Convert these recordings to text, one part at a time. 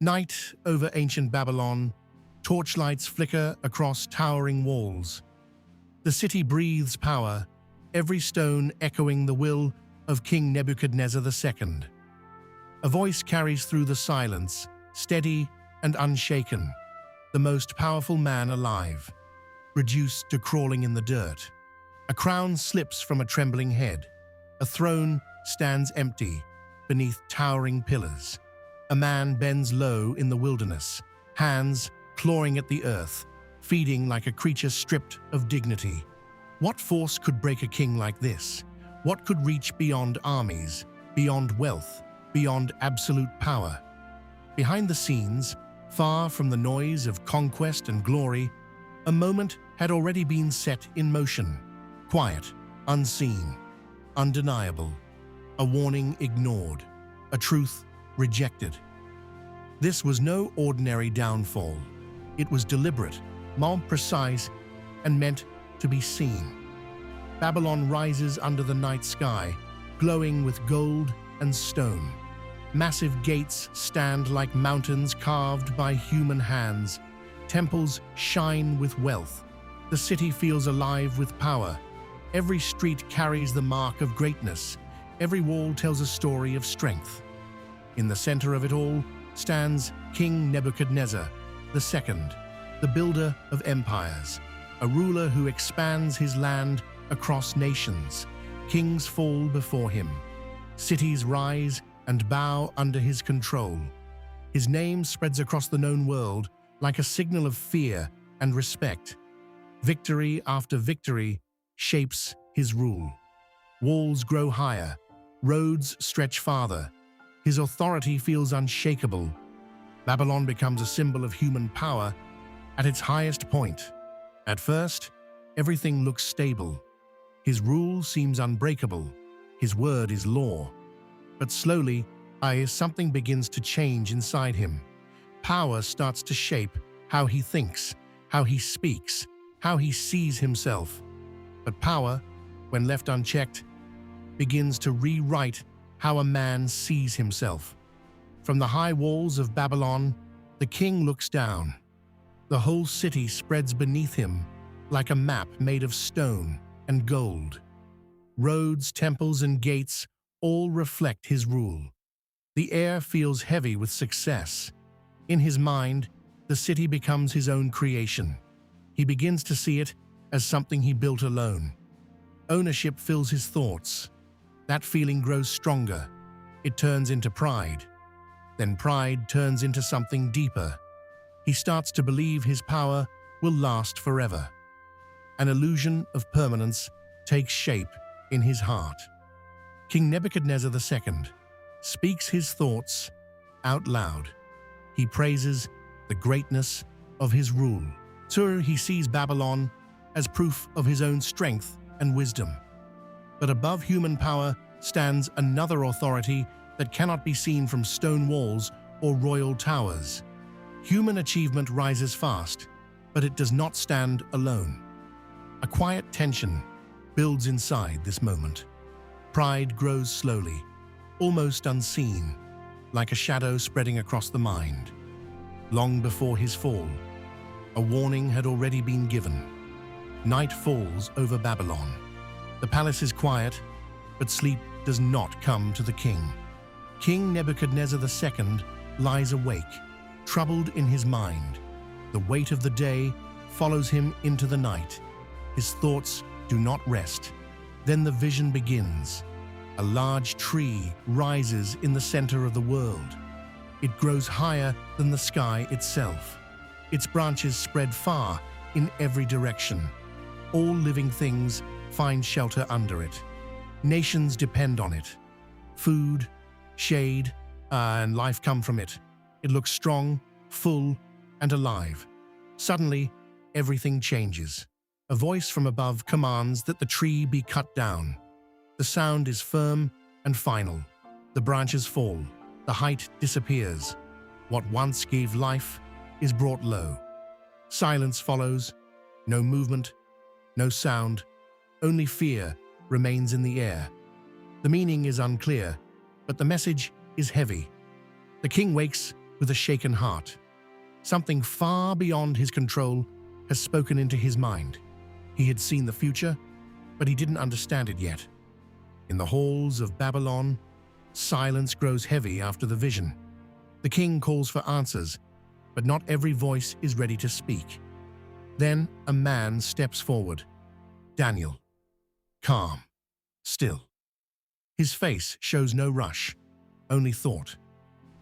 Night over ancient Babylon, torchlights flicker across towering walls. The city breathes power, every stone echoing the will of King Nebuchadnezzar II. A voice carries through the silence, steady and unshaken, the most powerful man alive, reduced to crawling in the dirt. A crown slips from a trembling head. A throne stands empty beneath towering pillars. A man bends low in the wilderness, hands clawing at the earth, feeding like a creature stripped of dignity. What force could break a king like this? What could reach beyond armies, beyond wealth, beyond absolute power? Behind the scenes, far from the noise of conquest and glory, a moment had already been set in motion. Quiet, unseen, undeniable. A warning ignored, a truth rejected. This was no ordinary downfall. It was deliberate, more precise, and meant to be seen. Babylon rises under the night sky, glowing with gold and stone. Massive gates stand like mountains carved by human hands. Temples shine with wealth. The city feels alive with power. Every street carries the mark of greatness. Every wall tells a story of strength. In the center of it all stands King Nebuchadnezzar II, the builder of empires, a ruler who expands his land across nations. Kings fall before him. Cities rise and bow under his control. His name spreads across the known world like a signal of fear and respect. Victory after victory shapes his rule. Walls grow higher, roads stretch farther. His authority feels unshakable. Babylon becomes a symbol of human power at its highest point. At first, everything looks stable. His rule seems unbreakable. His word is law. But slowly, something begins to change inside him. Power starts to shape how he thinks, how he speaks, how he sees himself. But power, when left unchecked, begins to rewrite how a man sees himself. From the high walls of Babylon, the king looks down. The whole city spreads beneath him like a map made of stone and gold. Roads, temples, and gates all reflect his rule. The air feels heavy with success. In his mind, the city becomes his own creation. He begins to see it as something he built alone. Ownership fills his thoughts. That feeling grows stronger. It turns into pride. Then pride turns into something deeper. He starts to believe his power will last forever. An illusion of permanence takes shape in his heart. King Nebuchadnezzar II speaks his thoughts out loud. He praises the greatness of his rule. So he sees Babylon as proof of his own strength and wisdom. But above human power stands another authority that cannot be seen from stone walls or royal towers. Human achievement rises fast, but it does not stand alone. A quiet tension builds inside this moment. Pride grows slowly, almost unseen, like a shadow spreading across the mind. Long before his fall, a warning had already been given. Night falls over Babylon. The palace is quiet, but sleep does not come to the king. King Nebuchadnezzar II lies awake, troubled in his mind. The weight of the day follows him into the night. His thoughts do not rest. Then the vision begins. A large tree rises in the center of the world. It grows higher than the sky itself. Its branches spread far in every direction. All living things find shelter under it. Nations depend on it. Food, shade, and life come from it. It looks strong, full, and alive. Suddenly, everything changes. A voice from above commands that the tree be cut down. The sound is firm and final. The branches fall. The height disappears. What once gave life is brought low. Silence follows. No movement, no sound. Only fear remains in the air. The meaning is unclear, but the message is heavy. The king wakes with a shaken heart. Something far beyond his control has spoken into his mind. He had seen the future, but he didn't understand it yet. In the halls of Babylon, silence grows heavy after the vision. The king calls for answers, but not every voice is ready to speak. Then a man steps forward. Daniel. Calm. Still. His face shows no rush, only thought.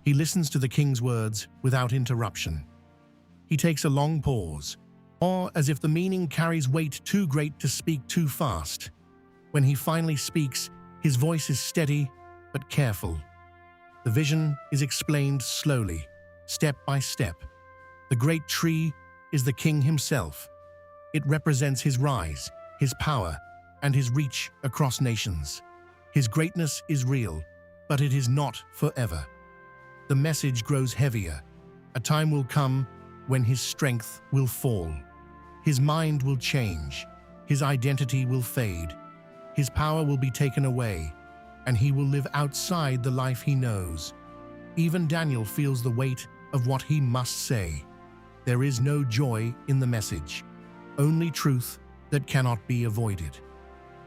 He listens to the king's words without interruption. He takes a long pause, or as if the meaning carries weight too great to speak too fast. When he finally speaks, his voice is steady but careful. The vision is explained slowly, step by step. The great tree is the king himself. It represents his rise, his power, and his reach across nations. His greatness is real, but it is not forever. The message grows heavier. A time will come when his strength will fall. His mind will change. His identity will fade. His power will be taken away, and he will live outside the life he knows. Even Daniel feels the weight of what he must say. There is no joy in the message, only truth that cannot be avoided.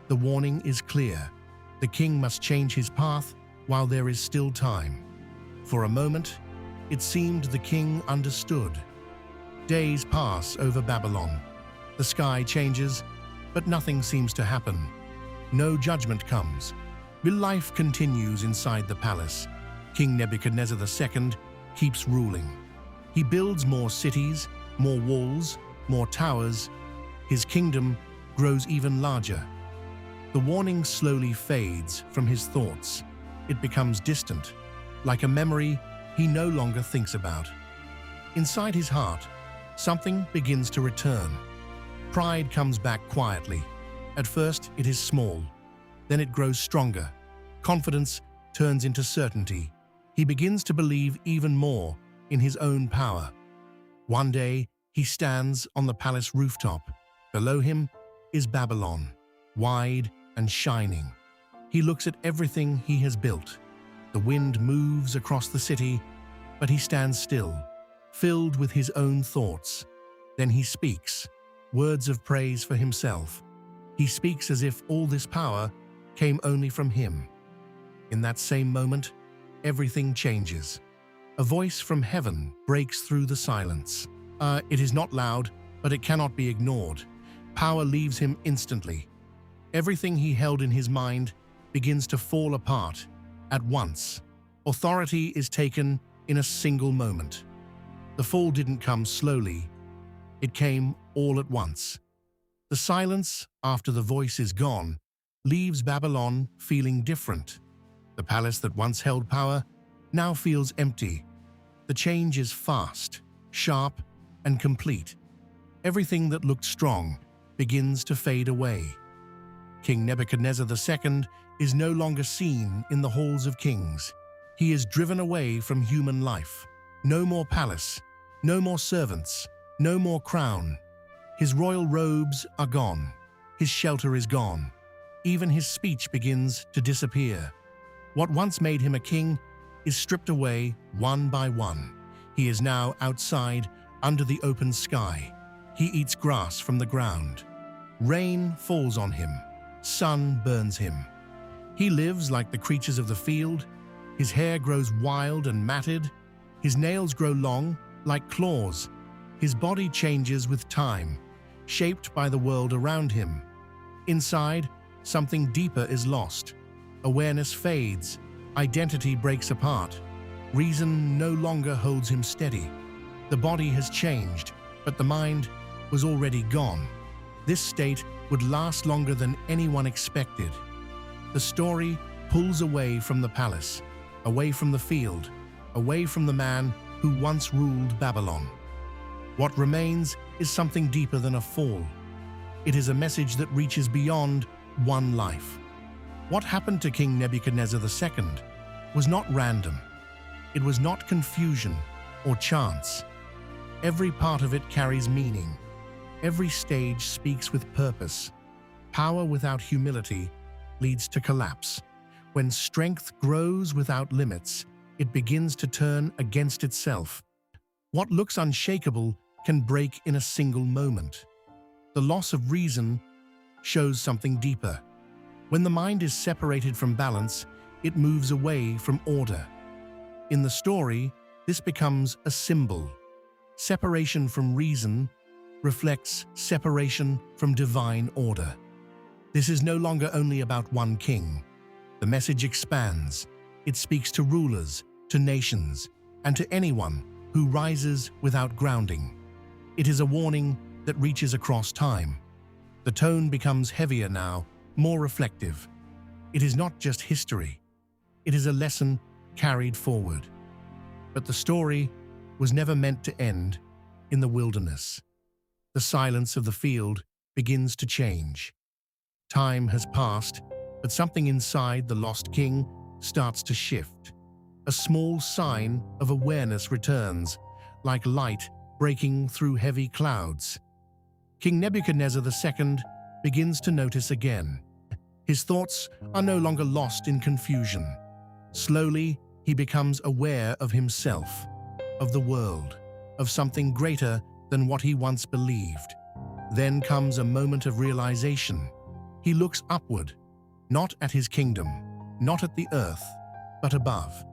The warning is clear. The king must change his path while there is still time. For a moment, it seemed the king understood. Days pass over Babylon. The sky changes, but nothing seems to happen. No judgment comes. Life continues inside the palace. King Nebuchadnezzar II keeps ruling. He builds more cities, more walls, more towers. His kingdom grows even larger. The warning slowly fades from his thoughts. It becomes distant, like a memory he no longer thinks about. Inside his heart, something begins to return. Pride comes back quietly. At first, it is small. Then it grows stronger. Confidence turns into certainty. He begins to believe even more in his own power. One day, he stands on the palace rooftop. Below him is Babylon, wide and shining. He looks at everything he has built. The wind moves across the city, but he stands still, filled with his own thoughts. Then he speaks, words of praise for himself. He speaks as if all this power came only from him. In that same moment, everything changes. A voice from heaven breaks through the silence. It is not loud, but it cannot be ignored. Power leaves him instantly. Everything he held in his mind begins to fall apart at once. Authority is taken in a single moment. The fall didn't come slowly. It came all at once. The silence, after the voice is gone, leaves Babylon feeling different. The palace that once held power now feels empty. The change is fast, sharp, and complete. Everything that looked strong begins to fade away. King Nebuchadnezzar II is no longer seen in the halls of kings. He is driven away from human life. No more palace, no more servants, no more crown. His royal robes are gone. His shelter is gone. Even his speech begins to disappear. What once made him a king is stripped away one by one. He is now outside, under the open sky. He eats grass from the ground. Rain falls on him. Sun burns him. He lives like the creatures of the field. His hair grows wild and matted. His nails grow long, like claws. His body changes with time, shaped by the world around him. Inside, something deeper is lost. Awareness fades. Identity breaks apart. Reason no longer holds him steady. The body has changed, but the mind was already gone. This state would last longer than anyone expected. The story pulls away from the palace, away from the field, away from the man who once ruled Babylon. What remains is something deeper than a fall. It is a message that reaches beyond one life. What happened to King Nebuchadnezzar II was not random. It was not confusion or chance. Every part of it carries meaning. Every stage speaks with purpose. Power without humility leads to collapse. When strength grows without limits, it begins to turn against itself. What looks unshakable can break in a single moment. The loss of reason shows something deeper. When the mind is separated from balance, it moves away from order. In the story, this becomes a symbol. Separation from reason reflects separation from divine order. This is no longer only about one king. The message expands. It speaks to rulers, to nations, and to anyone who rises without grounding. It is a warning that reaches across time. The tone becomes heavier now, more reflective. It is not just history. It is a lesson carried forward. But the story was never meant to end in the wilderness. The silence of the field begins to change. Time has passed, but something inside the lost king starts to shift. A small sign of awareness returns, like light breaking through heavy clouds. King Nebuchadnezzar II begins to notice again. His thoughts are no longer lost in confusion. Slowly, he becomes aware of himself, of the world, of something greater than what he once believed. Then comes a moment of realization. He looks upward, not at his kingdom, not at the earth, but above.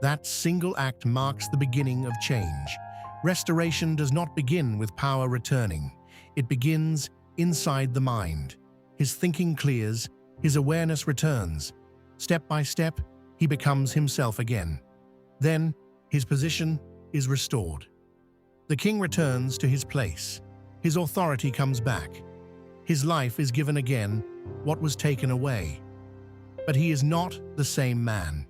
That single act marks the beginning of change. Restoration does not begin with power returning. It begins inside the mind. His thinking clears, his awareness returns. Step by step, he becomes himself again. Then, his position is restored. The king returns to his place. His authority comes back. His life is given again what was taken away. But he is not the same man.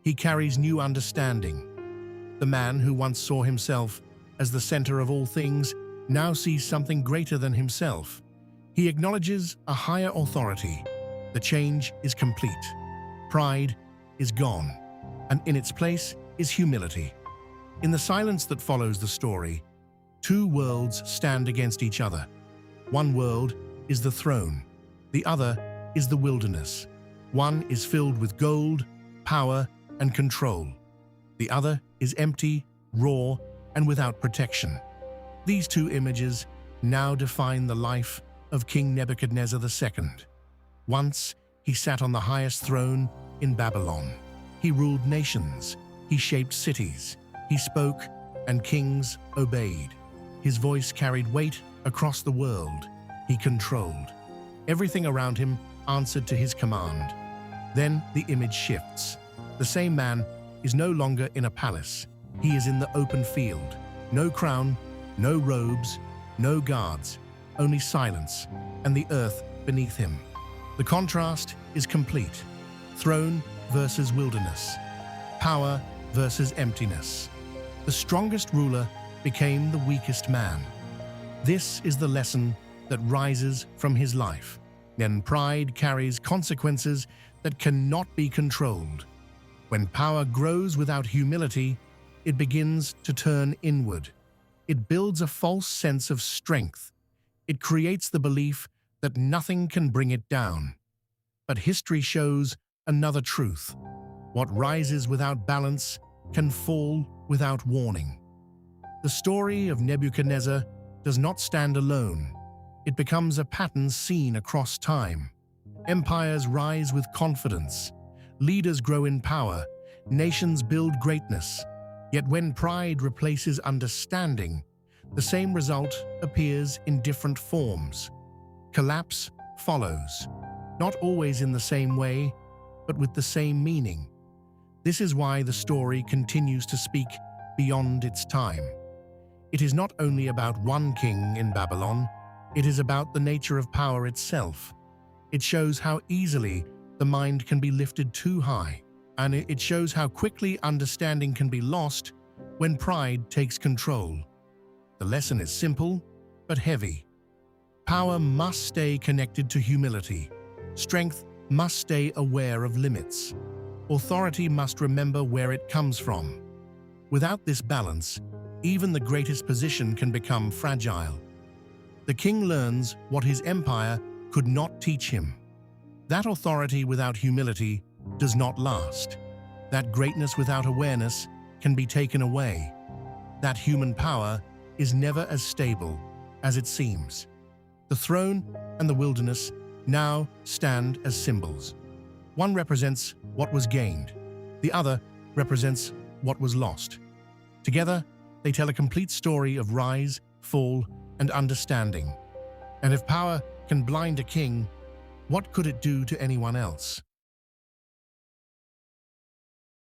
He carries new understanding. The man who once saw himself as the center of all things now sees something greater than himself. He acknowledges a higher authority. The change is complete. Pride is gone, and in its place is humility. In the silence that follows the story, two worlds stand against each other. One world is the throne. The other is the wilderness. One is filled with gold, power, and control. The other is empty, raw, and without protection. These two images now define the life of King Nebuchadnezzar II. Once, he sat on the highest throne in Babylon. He ruled nations. He shaped cities. He spoke, and kings obeyed. His voice carried weight across the world. He controlled. Everything around him answered to his command. Then the image shifts. The same man is no longer in a palace. He is in the open field. No crown, no robes, no guards, only silence and the earth beneath him. The contrast is complete. Throne versus wilderness. Power versus emptiness. The strongest ruler became the weakest man. This is the lesson that rises from his life. Then pride carries consequences that cannot be controlled. When power grows without humility, it begins to turn inward. It builds a false sense of strength. It creates the belief that nothing can bring it down. But history shows another truth. What rises without balance can fall without warning. The story of Nebuchadnezzar does not stand alone. It becomes a pattern seen across time. Empires rise with confidence. Leaders grow in power. Nations build greatness. Yet when pride replaces understanding, the same result appears in different forms. Collapse follows, not always in the same way, but with the same meaning. This is why the story continues to speak beyond its time. It is not only about one king in Babylon, it is about the nature of power itself. It shows how easily the mind can be lifted too high, and it shows how quickly understanding can be lost when pride takes control. The lesson is simple, but heavy. Power must stay connected to humility. Strength must stay aware of limits. Authority must remember where it comes from. Without this balance, even the greatest position can become fragile. The king learns what his empire could not teach him. That authority without humility does not last. that greatness without awareness can be taken away, that human power is never as stable as it seems. The throne and the wilderness now stand as symbols. One represents what was gained, the other represents what was lost. Together, they tell a complete story of rise, fall, and understanding. And if power can blind a king, what could it do to anyone else?